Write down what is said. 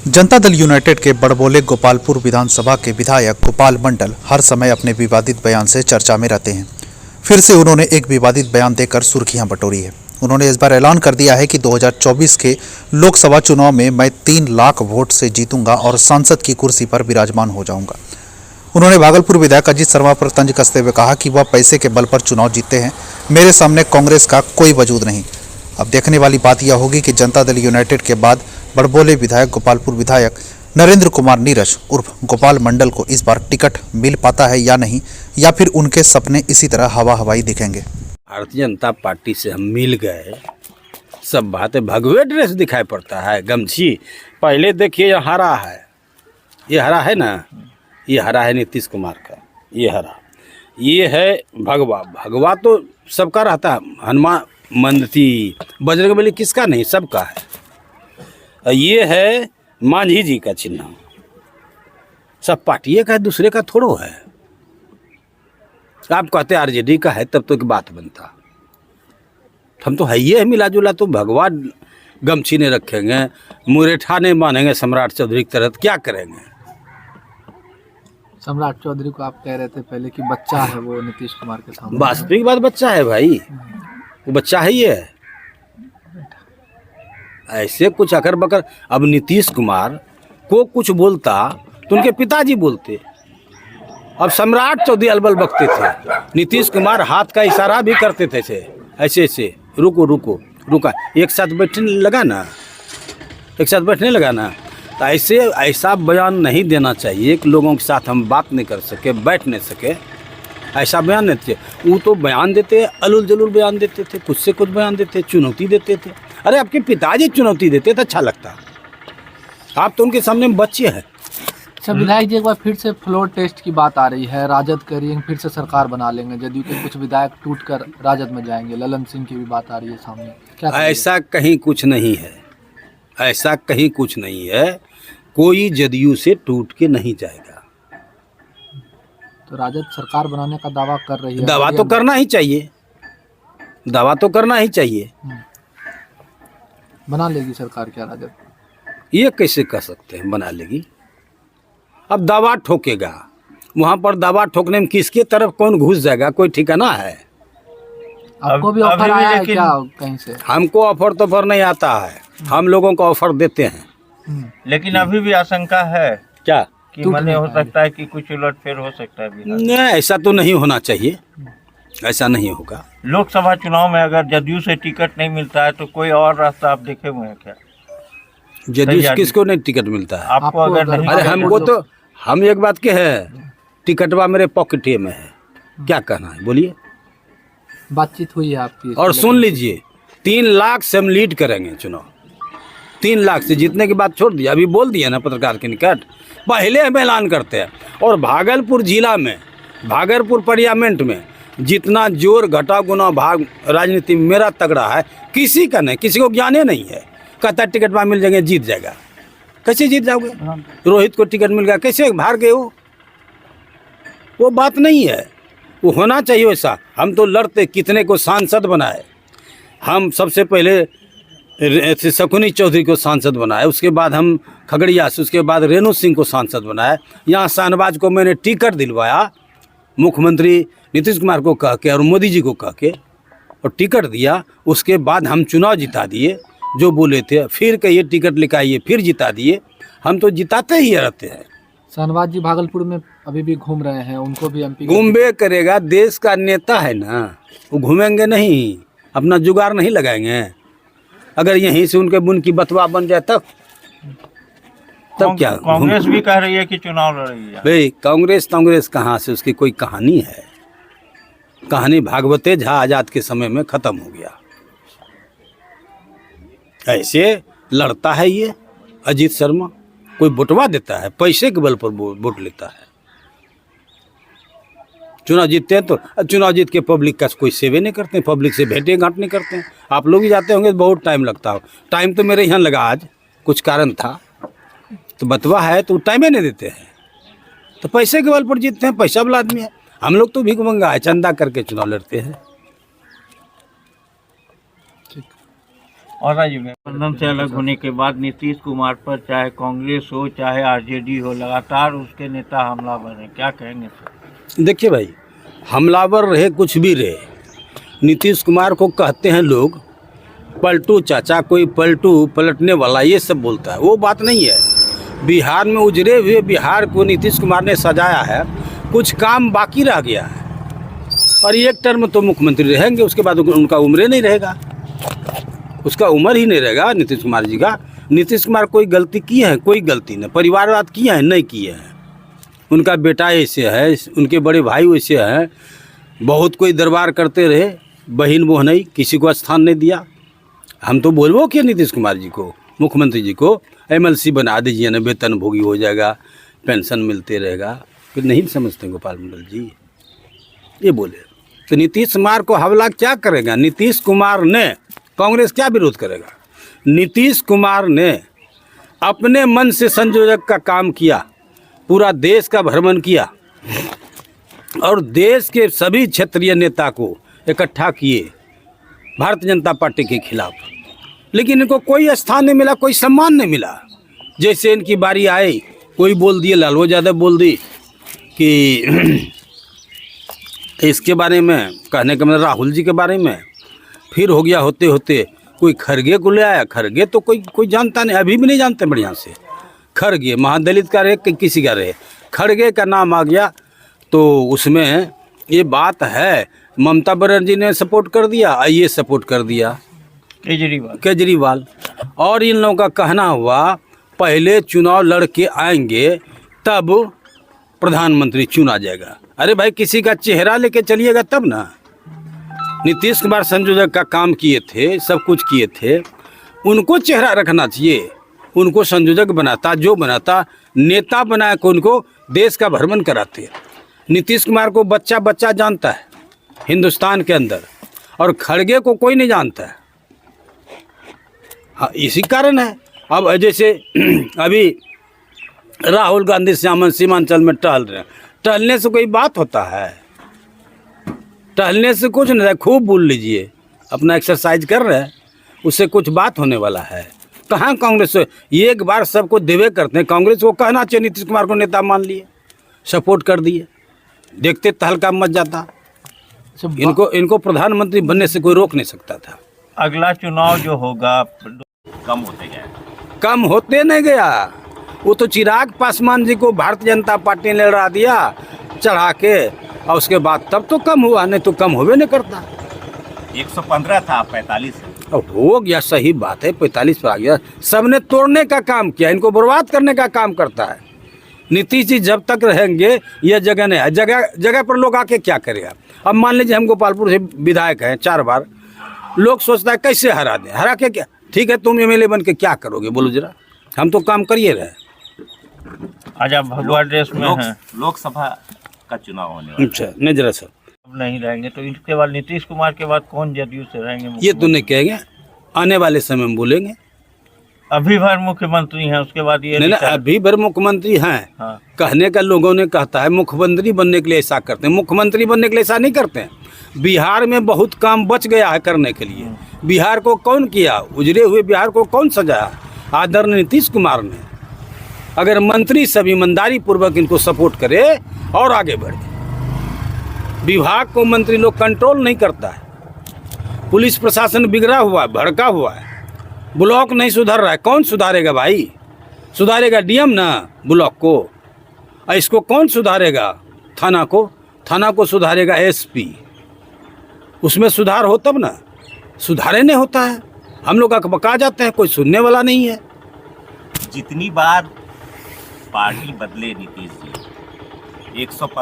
Janata Dal United के बड़बोले गोपालपुर विधानसभा के विधायक गोपाल मंडल हर समय अपने विवादित बयान से चर्चा में रहते हैं। फिर से उन्होंने एक विवादित बयान देकर सुर्खियां बटोरी है। उन्होंने इस बार ऐलान कर दिया है कि 2024 के लोकसभा चुनाव में मैं 3 लाख वोट से जीतूंगा और सांसद की कुर्सी पर विराजमान हो जाऊंगा। उन्होंने भागलपुर विधायक अजीत शर्मा पर तंज कसते हुए कहा कि वह पैसे के बल पर चुनाव जीतते हैं, मेरे सामने कांग्रेस का कोई वजूद नहीं। अब देखने वाली बात यह होगी कि जनता दल यूनाइटेड के बाद बड़बोले विधायक गोपालपुर विधायक नरेंद्र कुमार नीरज उर्फ गोपाल मंडल को इस बार टिकट मिल पाता है या नहीं, या फिर उनके सपने इसी तरह हवा हवाई दिखेंगे। भारतीय जनता पार्टी से हम मिल गए, सब बातें भगवे ड्रेस दिखाई पड़ता है, गमछी। पहले देखिए ये हरा है, ये हरा है ना, ये हरा है नीतीश कुमार का, ये हरा, ये है भगवा। भगवा तो सबका रहता है, हनुमान मंदिर बजरंगबली किसका नहीं, सबका है। ये है मांझी जी का चिन्ह, सब पार्टी का है, दूसरे का थोड़ो है। आप कहते आरजेडी का है तब तो एक बात बनता, हम तो है ये है मिला जुला। तो भगवा गमछी ने रखेंगे, मुरेठा नहीं मानेंगे सम्राट चौधरी की तरह, क्या करेंगे? सम्राट चौधरी को आप कह रहे थे पहले कि बच्चा है वो नीतीश कुमार के सामने। वास्तविक बात बच्चा है भाई, वो बच्चा है ही है। ऐसे कुछ अकर बकर। अब नीतीश कुमार को कुछ बोलता तो उनके पिताजी बोलते। अब सम्राट चौधरी अलबल बकते थे, नीतीश कुमार हाथ का इशारा भी करते थे ऐसे ऐसे, रुको रुको रुका, एक साथ बैठने लगा ना, एक साथ बैठने लगा ना। तो ऐसे ऐसा बयान नहीं देना चाहिए कि लोगों के साथ हम बात नहीं कर सके, बैठ नहीं सके, ऐसा बयान नहीं चाहिए। वो तो बयान देते, अलुल जलुल बयान देते थे, कुछ से कुछ बयान देते, चुनौती देते थे। अरे आपके पिताजी चुनौती देते तो अच्छा लगता, आप तो उनके सामने बच्चे हैं। अच्छा विधायक जी, एक बार फिर से फ्लोर टेस्ट की बात आ रही है, राजद करेंगे फिर से सरकार बना लेंगे, जदयू के कुछ विधायक टूटकर राजद में जाएंगे, ललन सिंह की भी बात आ रही है सामने, क्या ऐसा कहीं कुछ नहीं है, ऐसा कहीं कुछ नहीं है, कोई जदयू से टूट के नहीं जाएगा। तो राजद सरकार बनाने का दावा कर रही है। दावा तो करना ही चाहिए, दावा तो करना ही चाहिए। बना लेगी सरकार क्या राजद? ये कैसे कह सकते हैं बना लेगी? अब दावा ठोकेगा, वहां पर दावा ठोकने में किसके तरफ कौन घुस जाएगा, कोई ठिकाना है? आपको भी ऑफर आया है क्या कहीं से? हमको ऑफर तो ऑफर नहीं आता है, हम लोगों को ऑफर देते हैं। लेकिन अभी भी आशंका है क्या कि मने हो सकता है कि कुछ उलटफेर हो सकता है बिहार। नहीं, ऐसा तो नहीं होना चाहिए, ऐसा नहीं होगा। लोकसभा चुनाव में अगर जदयू से टिकट नहीं मिलता है तो कोई और रास्ता आप देखे हुए हैं क्या? जदयू से किसको नहीं टिकट मिलता है? आपको अगर नहीं, अरे हमको तो, हम एक बात के है, टिकटवा मेरे पॉकेटे में है, क्या कहना है बोलिए? बातचीत हुई है आपकी? और सुन लीजिए, 3 लाख से हम लीड करेंगे चुनाव, 3 लाख से जीतने की बात छोड़ दिया, अभी बोल दिया ना पत्रकार के निकट, पहले हम ऐलान करते हैं। और भागलपुर जिला में, भागलपुर पार्लियामेंट में जितना जोर घटा गुना भाग राजनीति में मेरा तगड़ा है, किसी का नहीं, किसी को ज्ञान नहीं है। कहता टिकट वहाँ मिल जाएंगे, जीत जाएगा। कैसे जीत जाओगे? रोहित को टिकट मिल गया, कैसे हार गए हो? वो बात नहीं है, वो होना चाहिए वैसा। हम तो लड़ते, कितने को सांसद बनाए, हम सबसे पहले शकुनी चौधरी को सांसद बनाए, उसके बाद हम खगड़िया से, उसके बाद रेणु सिंह को सांसद बनाए, यहाँ शाहनवाज को मैंने टिकट दिलवाया, मुख्यमंत्री नीतीश कुमार को कह के और मोदी जी को कह के, और टिकट दिया। उसके बाद हम चुनाव जिता दिए, जो बोले थे, फिर कहिए टिकट लिखाइए, फिर जिता दिए। हम तो जिताते ही रहते हैं। शाहनवाज जी भागलपुर में अभी भी घूम रहे हैं, उनको भी एमपी घूमबे करेगा, देश का नेता है ना, वो घूमेंगे नहीं, अपना जुगाड़ नहीं लगाएंगे। अगर यहीं से उनके बुन की बतवा बन जाए तब क्या? कांग्रेस भी कह रही है कि चुनाव लड़ रही है। भाई कांग्रेस कहाँ से, उसकी कोई कहानी है? कहानी भागवते झा आजाद के समय में खत्म हो गया। ऐसे लड़ता है ये अजीत शर्मा, कोई वोटवा देता है, पैसे के बल पर वोट लेता है। चुनाव जीतते हैं तो चुनाव जीत के पब्लिक का कोई सेवे नहीं करते हैं, पब्लिक से भेंटे गांठ नहीं करते हैं। आप लोग ही जाते होंगे तो बहुत टाइम लगता हो। टाइम तो मेरे यहाँ लगा, आज कुछ कारण था, तो बतवा है तो टाइम ही नहीं देते हैं, तो पैसे के बल पर जीतते हैं, पैसा वाला आदमी है। हम लोग तो भीख मंगा है, चंदा करके चुनाव लड़ते हैं। और गठबंधन से अलग होने के बाद नीतीश कुमार पर चाहे कांग्रेस हो चाहे आरजेडी हो, लगातार उसके नेता हमलावर हैं, क्या कहेंगे सर? देखिए भाई, हमलावर रहे कुछ भी रहे, नीतीश कुमार को कहते हैं लोग पलटू चाचा, कोई पलटू पलटने वाला, ये सब बोलता है। वो बात नहीं है। बिहार में उजड़े हुए बिहार को नीतीश कुमार ने सजाया है, कुछ काम बाकी रह गया है और एक टर्म तो मुख्यमंत्री रहेंगे, उसके बाद उनका उम्र नहीं रहेगा, उसका उम्र ही नहीं रहेगा नीतीश कुमार जी का। नीतीश कुमार कोई गलती की है? कोई गलती नहीं। परिवारवाद किया है? नहीं किए हैं। उनका बेटा ऐसे है, उनके बड़े भाई वैसे हैं, बहुत कोई दरबार करते रहे, बहन मोहनई, किसी को स्थान नहीं दिया। हम तो बोलबो कि नीतीश कुमार जी को, मुख्यमंत्री जी को MLC बना दीजिए ना, वेतन भोगी हो जाएगा, पेंशन मिलते रहेगा। फिर नहीं समझते गोपाल मंडल जी, ये बोले तो नीतीश कुमार को हमला क्या करेगा? नीतीश कुमार ने, कांग्रेस क्या विरोध करेगा? नीतीश कुमार ने अपने मन से संयोजक का काम किया, पूरा देश का भ्रमण किया और देश के सभी क्षेत्रीय नेता को इकट्ठा किए भारतीय जनता पार्टी के खिलाफ, लेकिन इनको कोई स्थान नहीं मिला, कोई सम्मान नहीं मिला। जैसे इनकी बारी आई, कोई बोल दिए, लालू यादव बोल दी कि इसके बारे में, कहने का मतलब राहुल जी के बारे में। फिर हो गया होते होते कोई खरगे को ले आया। खरगे तो कोई जानता नहीं, अभी भी नहीं जानते बढ़िया से। खरगे महादलित का रहे कि किसी का रहे, खरगे का नाम आ गया तो उसमें ये बात है। ममता बनर्जी ने सपोर्ट कर दिया, ये सपोर्ट कर दिया केजरीवाल। और इन लोगों का कहना हुआ पहले चुनाव लड़के आएंगे तब प्रधानमंत्री चुना जाएगा। अरे भाई, किसी का चेहरा लेके चलिएगा तब ना। नीतीश कुमार संयोजक का काम किए थे, सब कुछ किए थे, उनको चेहरा रखना चाहिए। उनको संयोजक बनाता, जो बनाता, नेता बना के उनको देश का भ्रमण कराते। नीतीश कुमार को बच्चा बच्चा जानता है हिंदुस्तान के अंदर, और खड़गे को कोई नहीं जानता है। हाँ, इसी कारण है। अब जैसे अभी राहुल गांधी सीमांचल में टहल रहे हैं, टहलने से कोई बात होता है? टहलने से कुछ नहीं है। खूब बोल लीजिए, अपना एक्सरसाइज कर रहे हैं, उससे कुछ बात होने वाला है? कहाँ कांग्रेस एक बार सबको देवे करते हैं। कांग्रेस को कहना चाहिए नीतीश कुमार को नेता मान लिए, सपोर्ट कर दिए, देखते तहलका मच जाता। इनको प्रधानमंत्री बनने से कोई रोक नहीं सकता था। अगला चुनाव जो होगा कम होते गया, कम होते नहीं गया। वो तो चिराग पासवान जी को भारतीय जनता पार्टी ने लड़ा दिया चढ़ा के, और उसके बाद तब तो कम हुआ, नहीं तो कम होवे नहीं करता। 115 था, 45 अब हो गया, सही बात है, 45 पर आ गया। सबने तोड़ने का काम किया, इनको बर्बाद करने का काम करता है। नीतीश जी जब तक रहेंगे यह जगह नहीं है। जगह जगह पर लोग आके क्या करेगा? अब मान लीजिए हम गोपालपुर से विधायक हैं 4 बार, लोग सोचता है कैसे हरा दें, हरा के क्या? ठीक है, तुम MLA बन के क्या करोगे बोलो जरा? हम तो काम करिए रहे। आज आप भगवा ड्रेस में हैं, लोकसभा का चुनाव होने वाला है। अच्छा, नहीं जरा सर, अब नहीं रहेंगे तो इसके बाद नीतीश कुमार के बाद कौन जदयू से रहेंगे? ये तो नहीं कहेंगे, आने वाले समय में बोलेंगे। अभी भर मुख्यमंत्री हैं, उसके बाद ये नहीं, अभी भर मुख्यमंत्री हैं। हाँ। कहने का लोगों ने कहता है मुख्यमंत्री बनने के लिए ऐसा करते हैं, मुख्यमंत्री बनने के लिए ऐसा नहीं करते हैं। बिहार में बहुत काम बच गया है करने के लिए। बिहार को कौन किया? उजड़े हुए बिहार को कौन सजाया? आदरणीय नीतीश कुमार ने। अगर मंत्री सब ईमानदारी पूर्वक इनको सपोर्ट करे और आगे बढ़े। विभाग को मंत्री लोग कंट्रोल नहीं करता है। पुलिस प्रशासन बिगड़ा हुआ है, भड़का हुआ है। ब्लॉक नहीं सुधर रहा है, कौन सुधारेगा भाई? सुधारेगा DM ना ब्लॉक को, और इसको कौन सुधारेगा? थाना को सुधारेगा SP। उसमें सुधार हो तब ना, सुधारे नहीं होता है। हम लोग अकबका जाते हैं, कोई सुनने वाला नहीं है। जितनी बार पार्टी बदले नीतीश जी, 115